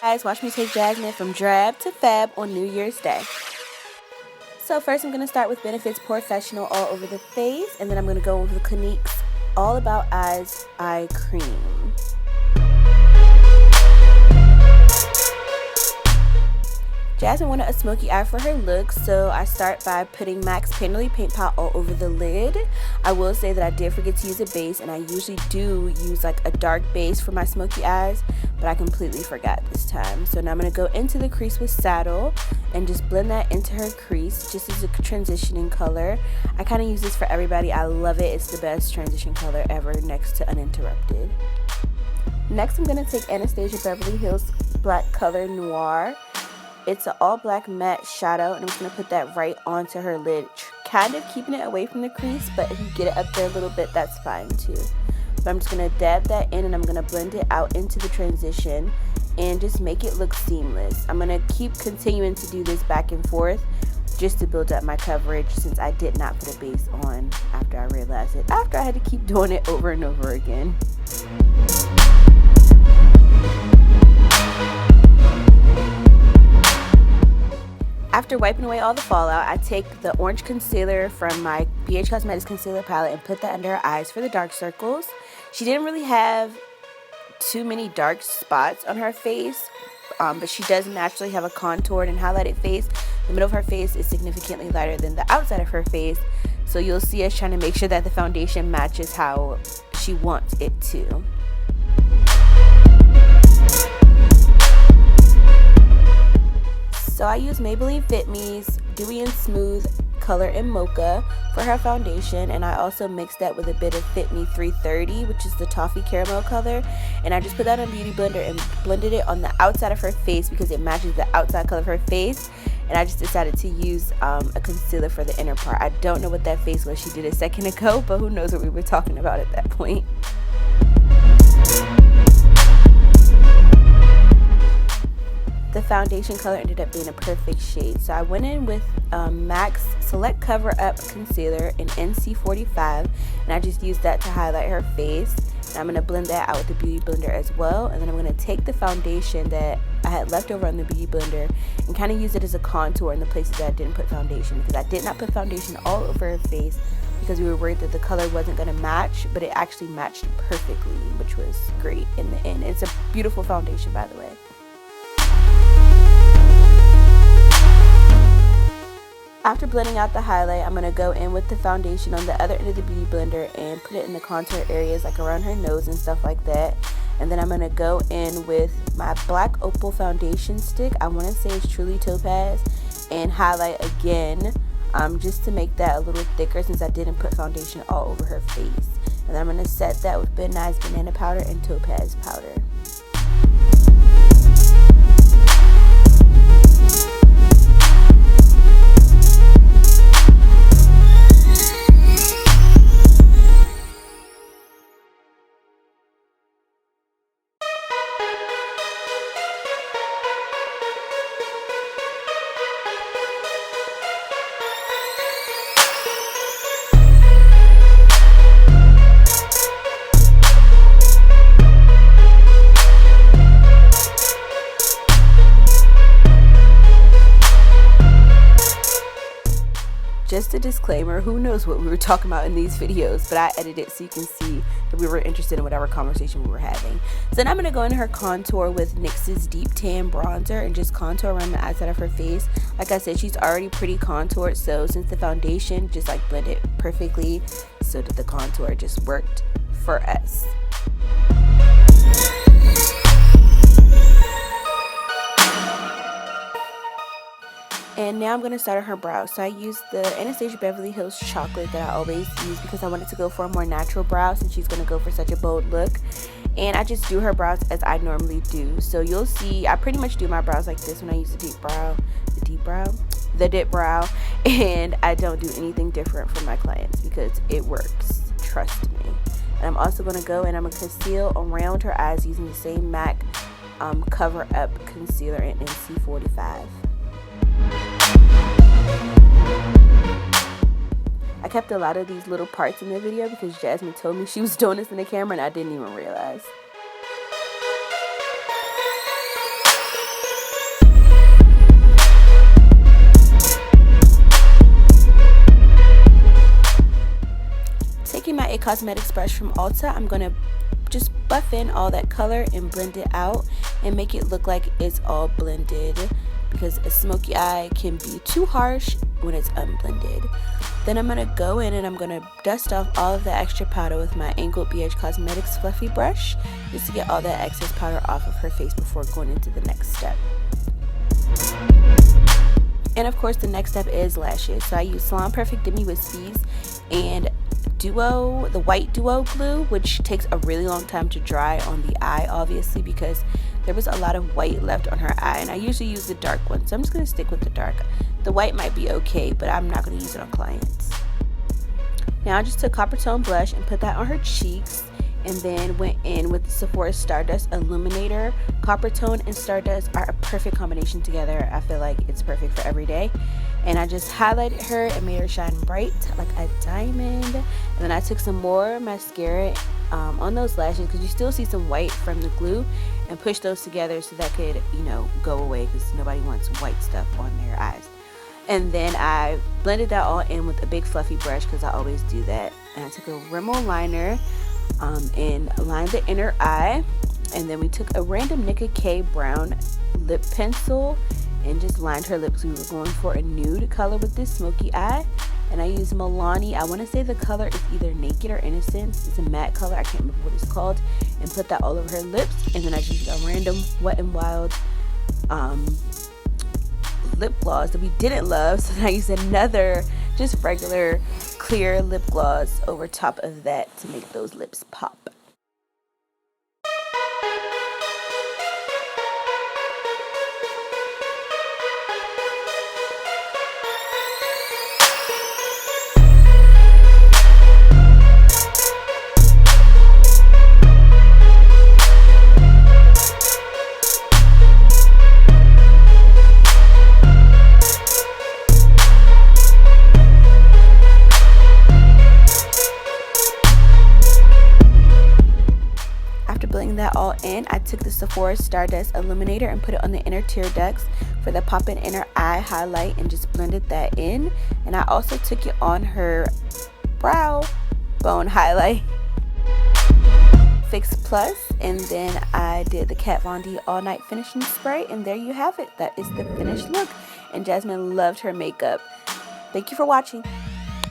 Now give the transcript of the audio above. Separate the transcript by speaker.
Speaker 1: Guys, watch me take Jasmine from drab to fab on New Year's Day. So first I'm going to start with Benefit's Professional all over the face, and then I'm going to go over the Clinique's All About Eyes Eye Cream. Jasmine wanted a smoky eye for her look, so I start by putting MAC's Painterly Paint Pot all over the lid. I will say that I did forget to use a base, and I usually do use like a dark base for my smoky eyes, but I completely forgot this time. So now I'm going to go into the crease with Saddle and just blend that into her crease just as a transitioning color. I kind of use this for everybody. I love it. It's the best transition color ever next to Uninterrupted. Next, I'm going to take Anastasia Beverly Hills Black Color Noir. It's an all black matte shadow, and I'm just going to put that right onto her lid, kind of keeping it away from the crease, but if you get it up there a little bit, that's fine too. But I'm just going to dab that in, and I'm going to blend it out into the transition and just make it look seamless. I'm going to keep continuing to do this back and forth just to build up my coverage, since I did not put a base on after I realized it, after I had to keep doing it over and over again. After wiping away all the fallout, I take the orange concealer from my BH Cosmetics concealer palette and put that under her eyes for the dark circles. She didn't really have too many dark spots on her face, but she does naturally have a contoured and highlighted face. The middle of her face is significantly lighter than the outside of her face, so you'll see us trying to make sure that the foundation matches how she wants it to. So I use Maybelline Fit Me's Dewy and Smooth Color in Mocha for her foundation, and I also mixed that with a bit of Fit Me 330, which is the toffee caramel color, and I just put that on a beauty blender and blended it on the outside of her face because it matches the outside color of her face. And I just decided to use a concealer for the inner part. I don't know what that face was she did a second ago, but who knows what we were talking about at that point. The foundation color ended up being a perfect shade. So I went in with MAC's Select Cover Up Concealer in NC45, and I just used that to highlight her face. And I'm going to blend that out with the Beauty Blender as well. And then I'm going to take the foundation that I had left over on the Beauty Blender and kind of use it as a contour in the places that I didn't put foundation, because I did not put foundation all over her face because we were worried that the color wasn't going to match, but it actually matched perfectly, which was great in the end. It's a beautiful foundation, by the way. After blending out the highlight, I'm going to go in with the foundation on the other end of the Beauty Blender and put it in the contour areas like around her nose and stuff like that. And then I'm going to go in with my black opal foundation stick, I want to say it's Truly Topaz, and highlight again just to make that a little thicker, since I didn't put foundation all over her face. And then I'm going to set that with Ben Nye's Banana Powder and Topaz Powder. Just a disclaimer, who knows what we were talking about in these videos, but I edited it so you can see that we were interested in whatever conversation we were having. So now I'm going to go into her contour with NYX's Deep Tan Bronzer and just contour around the outside of her face. Like I said, she's already pretty contoured, so since the foundation just like blended perfectly, so that the contour just worked for us. And now I'm going to start on her brows. So I used the Anastasia Beverly Hills Chocolate that I always use because I wanted to go for a more natural brow since she's going to go for such a bold look. And I just do her brows as I normally do. So you'll see I pretty much do my brows like this when I use the dip brow. And I don't do anything different for my clients because it works. Trust me. And I'm also going to go and I'm going to conceal around her eyes using the same MAC Cover Up Concealer in NC45. I kept a lot of these little parts in the video because Jasmine told me she was doing this in the camera and I didn't even realize. NYE Cosmetics brush from Ulta, I'm going to just buff in all that color and blend it out and make it look like it's all blended, because a smoky eye can be too harsh when it's unblended. Then I'm going to go in and I'm going to dust off all of the extra powder with my Angled BH Cosmetics fluffy brush, just to get all that excess powder off of her face before going into the next step. And of course the next step is lashes. So I use Salon Perfect Demi Wispies and the white duo glue, which takes a really long time to dry on the eye, obviously, because there was a lot of white left on her eye, and I usually use the dark one, so I'm just going to stick with the dark. The white might be okay, but I'm not going to use it on clients. Now I just took Copper Tone blush and put that on her cheeks, and then went in with the Sephora Stardust Illuminator. Copper Tone and Stardust are a perfect combination together. I feel like it's perfect for every day. And I just highlighted her and made her shine bright like a diamond. And then I took some more mascara on those lashes, because you still see some white from the glue, and pushed those together so that could, you know, go away, because nobody wants white stuff on their eyes. And then I blended that all in with a big fluffy brush, because I always do that. And I took a Rimmel liner and lined the inner eye. And then we took a random Nicka K brown lip pencil and just lined her lips. We were going for a nude color with this smoky eye, and I used Milani. I want to say the color is either Naked or Innocence. It's a matte color, I can't remember what it's called, and put that all over her lips. And then I just used a random Wet n Wild lip gloss that we didn't love, so then I used another just regular clear lip gloss over top of that to make those lips pop. Blending that all in, I took the Sephora Stardust Illuminator and put it on the inner tear ducts for the pop-in inner eye highlight, and just blended that in. And I also took it on her brow bone highlight, Fix Plus, and then I did the Kat Von D All Night Finishing Spray, and there you have it. That is the finished look, and Jasmine loved her makeup. Thank you for watching.